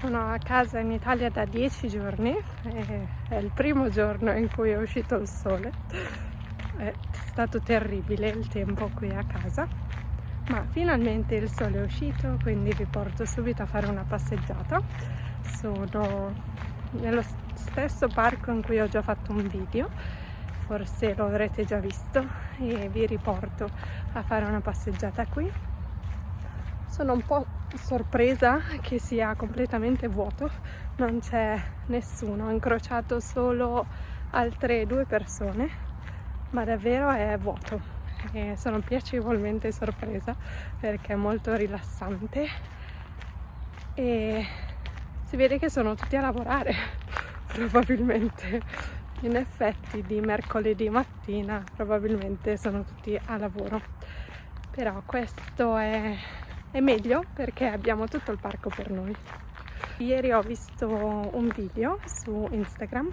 Sono a casa in Italia da 10 giorni, è il primo giorno in cui è uscito il sole. È stato terribile il tempo qui a casa, ma finalmente il sole è uscito, quindi vi porto subito a fare una passeggiata. Sono nello stesso parco in cui ho già fatto un video, forse lo avrete già visto, e vi riporto a fare una passeggiata qui. Sono un po' sorpresa che sia completamente vuoto, non c'è nessuno, ho incrociato solo altre 2 persone, ma davvero è vuoto e sono piacevolmente sorpresa perché è molto rilassante e si vede che sono tutti a lavorare probabilmente. In effetti di mercoledì mattina probabilmente sono tutti a lavoro, però questo è meglio perché abbiamo tutto il parco per noi. Ieri ho visto un video su Instagram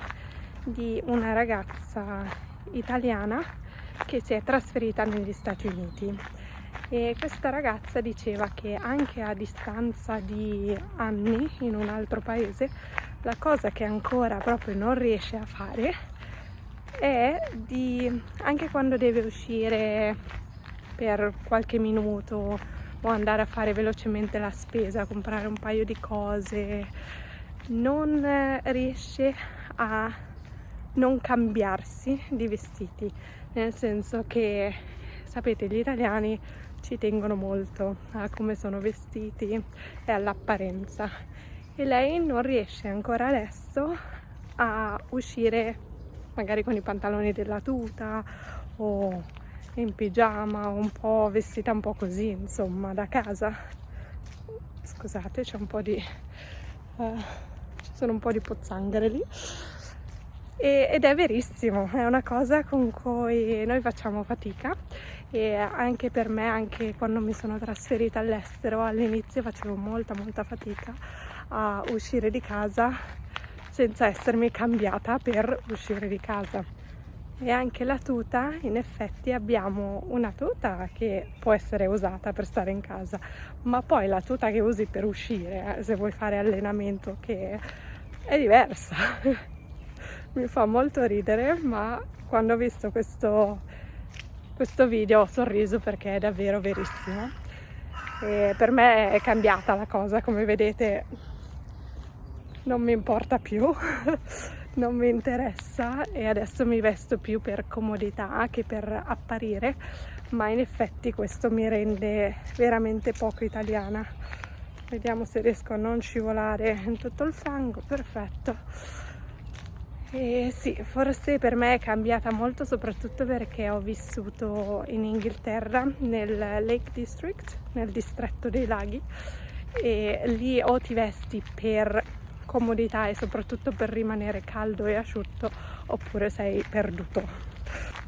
di una ragazza italiana che si è trasferita negli Stati Uniti e questa ragazza diceva che anche a distanza di anni in un altro paese la cosa che ancora proprio non riesce a fare è anche quando deve uscire per qualche minuto o andare a fare velocemente la spesa, comprare un paio di cose, non riesce a non cambiarsi di vestiti, nel senso che, sapete, gli italiani ci tengono molto a come sono vestiti e all'apparenza, e lei non riesce ancora adesso a uscire magari con i pantaloni della tuta o in pigiama, un po' vestita un po' così, insomma, da casa. Scusate, ci sono un po' di pozzanghere lì ed è verissimo, è una cosa con cui noi facciamo fatica, e anche per me, anche quando mi sono trasferita all'estero all'inizio facevo molta fatica a uscire di casa senza essermi cambiata per uscire di casa. E anche la tuta, in effetti abbiamo una tuta che può essere usata per stare in casa, ma poi la tuta che usi per uscire, se vuoi fare allenamento, che è diversa. Mi fa molto ridere, ma quando ho visto questo video ho sorriso perché è davvero verissimo. E per me è cambiata la cosa, come vedete non mi importa più. Non mi interessa e adesso mi vesto più per comodità che per apparire, ma in effetti questo mi rende veramente poco italiana. Vediamo se riesco a non scivolare in tutto il fango. Perfetto. E sì, forse per me è cambiata molto, soprattutto perché ho vissuto in Inghilterra nel Lake District, nel distretto dei laghi, e lì o ti vesti per comodità e soprattutto per rimanere caldo e asciutto, oppure sei perduto.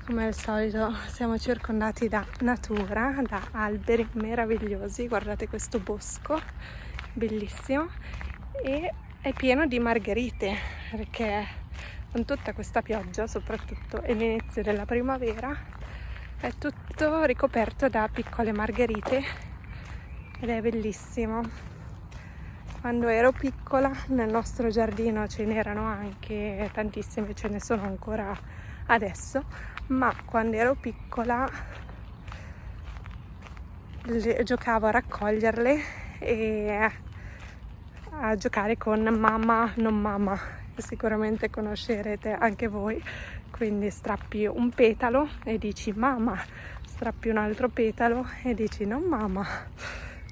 Come al solito siamo circondati da natura, da alberi meravigliosi. Guardate questo bosco bellissimo, e è pieno di margherite perché con tutta questa pioggia, soprattutto è l'inizio della primavera, è tutto ricoperto da piccole margherite ed è bellissimo. Quando ero piccola nel nostro giardino ce n'erano anche tantissime, ce ne sono ancora adesso, ma quando ero piccola giocavo a raccoglierle e a giocare con mamma non mamma, che sicuramente conoscerete anche voi. Quindi strappi un petalo e dici mamma, strappi un altro petalo e dici non mamma,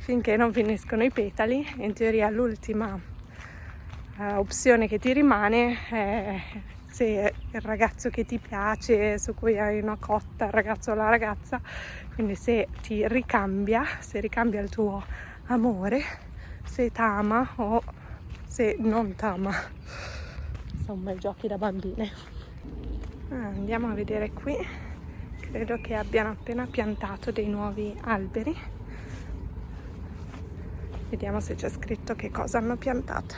finché non finiscono i petali. In teoria l'ultima opzione che ti rimane è se il ragazzo che ti piace, su cui hai una cotta, il ragazzo o la ragazza, quindi se ti ricambia, se ricambia il tuo amore, se t'ama o se non t'ama. Insomma, i giochi da bambine. Andiamo a vedere qui, credo che abbiano appena piantato dei nuovi alberi. Vediamo se c'è scritto che cosa hanno piantato.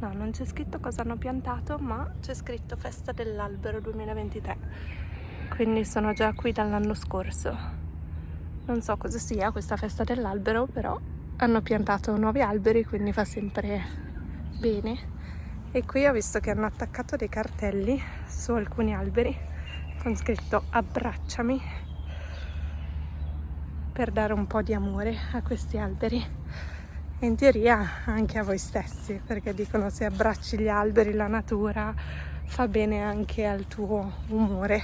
No, non c'è scritto cosa hanno piantato, ma c'è scritto Festa dell'Albero 2023. Quindi sono già qui dall'anno scorso. Non so cosa sia questa Festa dell'Albero, però hanno piantato nuovi alberi, quindi fa sempre bene. E qui ho visto che hanno attaccato dei cartelli su alcuni alberi con scritto abbracciami, per dare un po' di amore a questi alberi e in teoria anche a voi stessi, perché dicono se abbracci gli alberi, la natura, fa bene anche al tuo umore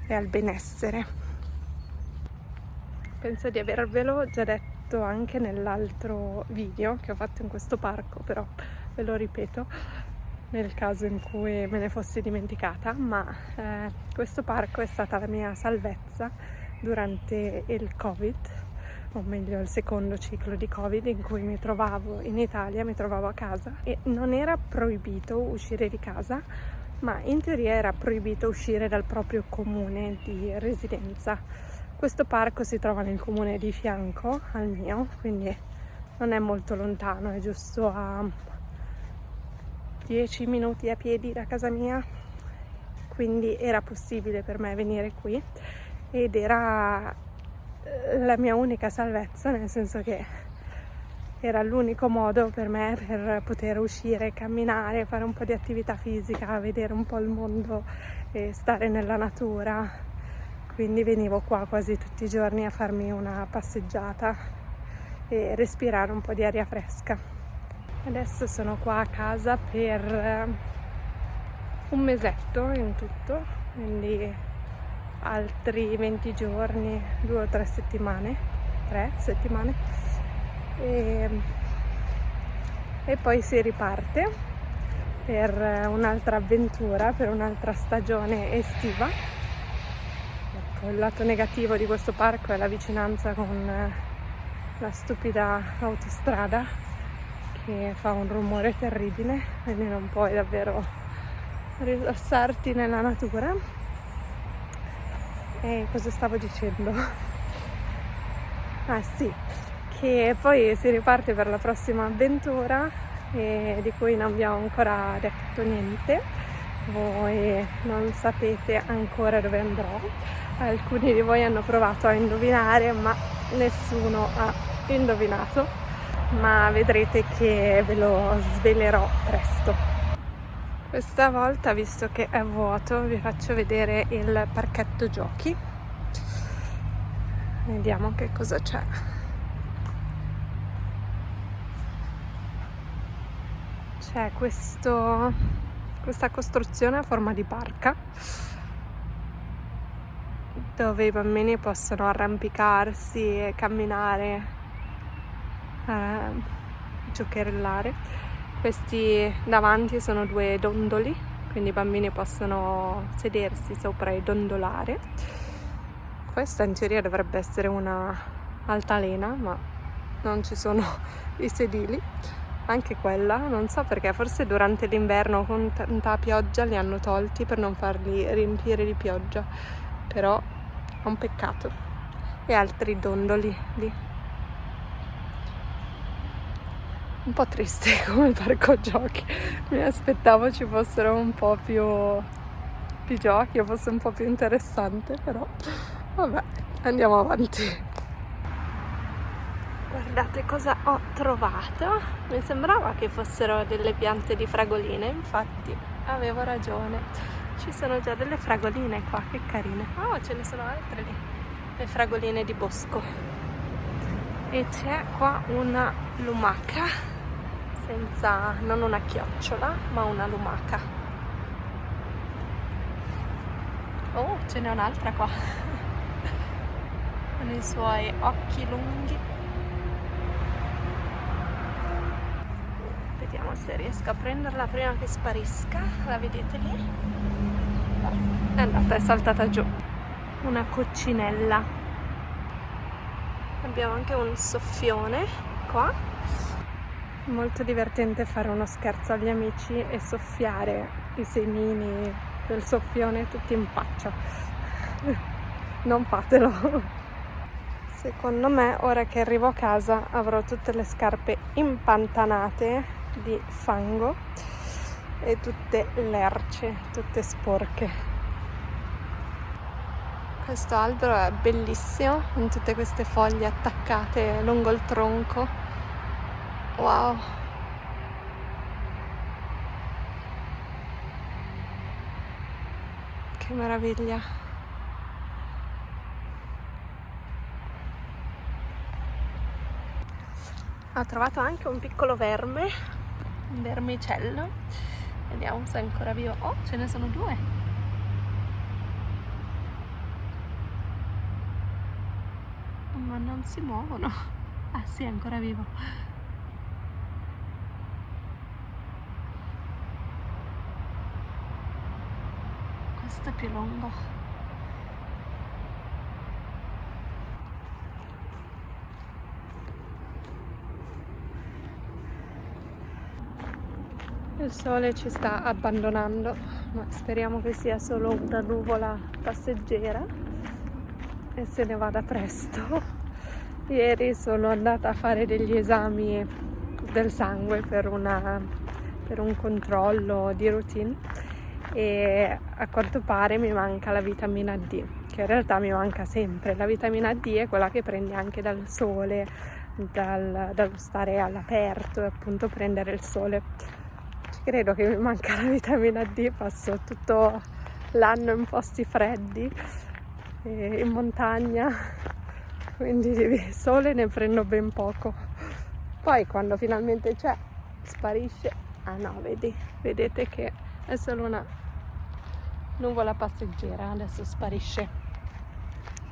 e al benessere. Penso di avervelo già detto anche nell'altro video che ho fatto in questo parco, però ve lo ripeto nel caso in cui me ne fossi dimenticata, ma questo parco è stata la mia salvezza durante il Covid, o meglio il secondo ciclo di Covid, in cui mi trovavo in Italia, mi trovavo a casa e non era proibito uscire di casa, ma in teoria era proibito uscire dal proprio comune di residenza. Questo parco si trova nel comune di fianco al mio, quindi non è molto lontano, è giusto a 10 minuti a piedi da casa mia, quindi era possibile per me venire qui ed era la mia unica salvezza, nel senso che era l'unico modo per me per poter uscire, camminare, fare un po' di attività fisica, vedere un po' il mondo e stare nella natura. Quindi venivo qua quasi tutti i giorni a farmi una passeggiata e respirare un po' di aria fresca. Adesso sono qua a casa per un mesetto in tutto, quindi altri 20 giorni, 2 o 3 settimane, 3 settimane, e poi si riparte per un'altra avventura, per un'altra stagione estiva. Ecco, il lato negativo di questo parco è la vicinanza con la stupida autostrada che fa un rumore terribile, quindi non puoi davvero rilassarti nella natura. E cosa stavo dicendo? Ah sì, che poi si riparte per la prossima avventura di cui non vi ho ancora detto niente. Voi non sapete ancora dove andrò. Alcuni di voi hanno provato a indovinare, ma nessuno ha indovinato. Ma vedrete che ve lo svelerò presto. Questa volta, visto che è vuoto, vi faccio vedere il parchetto giochi. Vediamo che cosa c'è. C'è questa costruzione a forma di barca dove i bambini possono arrampicarsi e camminare, giocherellare. Questi davanti sono 2 dondoli, quindi i bambini possono sedersi sopra e dondolare. Questa in teoria dovrebbe essere una altalena, ma non ci sono i sedili. Anche quella, non so perché, forse durante l'inverno con tanta pioggia li hanno tolti per non farli riempire di pioggia, però è un peccato. E altri dondoli lì. Un po' triste come parco giochi, mi aspettavo ci fossero un po' più giochi o fosse un po' più interessante, però vabbè, andiamo avanti. Guardate cosa ho trovato, mi sembrava che fossero delle piante di fragoline, infatti avevo ragione, ci sono già delle fragoline qua, che carine. Oh, ce ne sono altre lì, le fragoline di bosco. E c'è qua una lumaca, non una chiocciola, ma una lumaca. Oh, ce n'è un'altra qua, con i suoi occhi lunghi. Vediamo se riesco a prenderla prima che sparisca. La vedete lì? È andata, è saltata giù. Una coccinella. Abbiamo anche un soffione qua. Molto divertente fare uno scherzo agli amici e soffiare i semini del soffione tutti in faccia. Non fatelo. Secondo me, ora che arrivo a casa, avrò tutte le scarpe impantanate di fango e tutte lerce, tutte sporche. Questo albero è bellissimo, con tutte queste foglie attaccate lungo il tronco. Wow! Che meraviglia! Ho trovato anche un piccolo verme, un vermicello. Vediamo se è ancora vivo. Oh, ce ne sono due! Ma non si muovono. Ah sì, è ancora vivo. Questo è più lungo. Il sole ci sta abbandonando, ma speriamo che sia solo una nuvola passeggera e se ne vada presto. Ieri sono andata a fare degli esami del sangue per un controllo di routine e a quanto pare mi manca la vitamina D, che in realtà mi manca sempre. La vitamina D è quella che prendi anche dal sole, dallo stare all'aperto e appunto prendere il sole. Ci credo che mi manca la vitamina D, passo tutto l'anno in posti freddi, in montagna, quindi di sole ne prendo ben poco. Poi quando finalmente c'è, sparisce. Ah no, vedete che è solo una nuvola passeggera, adesso sparisce.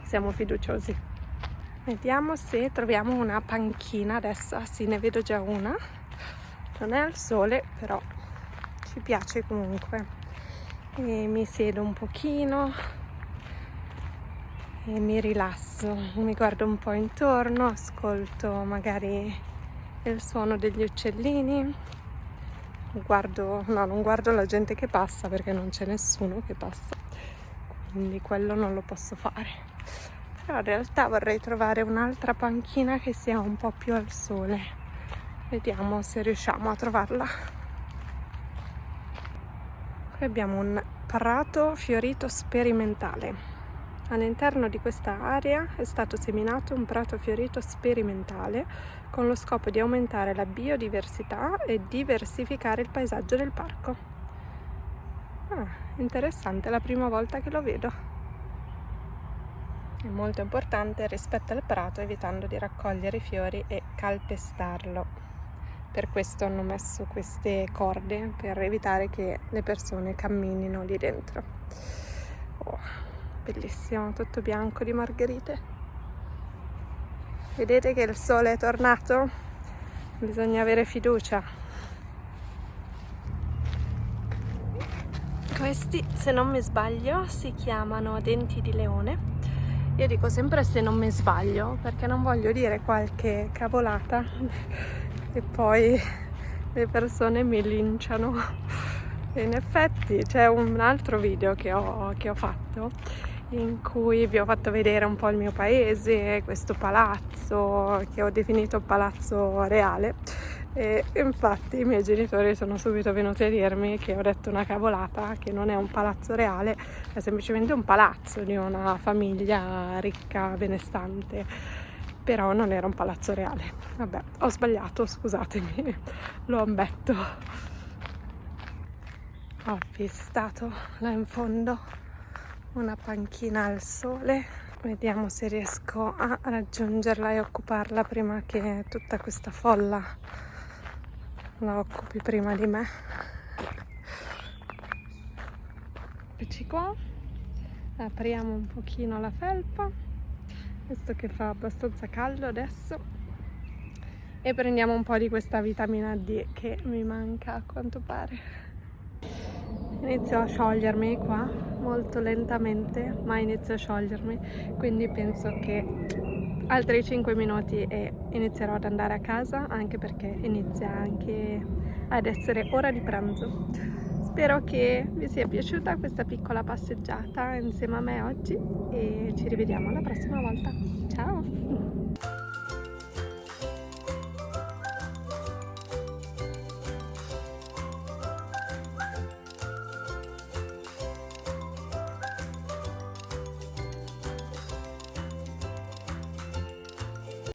Siamo fiduciosi. Vediamo se troviamo una panchina adesso. Ah sì, ne vedo già una. Non è al sole, però ci piace comunque. E mi siedo un pochino e mi rilasso, mi guardo un po' intorno, ascolto magari il suono degli uccellini, non guardo la gente che passa perché non c'è nessuno che passa, quindi quello non lo posso fare. Però in realtà vorrei trovare un'altra panchina che sia un po' più al sole. Vediamo se riusciamo a trovarla. Qui abbiamo un prato fiorito sperimentale. All'interno di questa area è stato seminato un prato fiorito sperimentale con lo scopo di aumentare la biodiversità e diversificare il paesaggio del parco. Interessante, è la prima volta che lo vedo. È molto importante rispetto al prato, evitando di raccogliere i fiori e calpestarlo. Per questo hanno messo queste corde per evitare che le persone camminino lì dentro. Bellissimo, tutto bianco di margherite. Vedete che il sole è tornato? Bisogna avere fiducia. Questi, se non mi sbaglio, si chiamano denti di leone. Io dico sempre se non mi sbaglio, perché non voglio dire qualche cavolata e poi le persone mi linciano. E in effetti c'è un altro video che ho fatto in cui vi ho fatto vedere un po' il mio paese, questo palazzo che ho definito palazzo reale, e infatti i miei genitori sono subito venuti a dirmi che ho detto una cavolata, che non è un palazzo reale, è semplicemente un palazzo di una famiglia ricca, benestante, però non era un palazzo reale. Vabbè, ho sbagliato, scusatemi, lo ammetto. Ho avvistato là in fondo una panchina al sole, vediamo se riesco a raggiungerla e occuparla prima che tutta questa folla la occupi prima di me. Eccoci qua, apriamo un pochino la felpa, visto che fa abbastanza caldo adesso, e prendiamo un po' di questa vitamina D che mi manca a quanto pare. Inizio a sciogliermi qua, molto lentamente, ma inizio a sciogliermi, quindi penso che altri 5 minuti e inizierò ad andare a casa, anche perché inizia anche ad essere ora di pranzo. Spero che vi sia piaciuta questa piccola passeggiata insieme a me oggi e ci rivediamo la prossima volta. Ciao!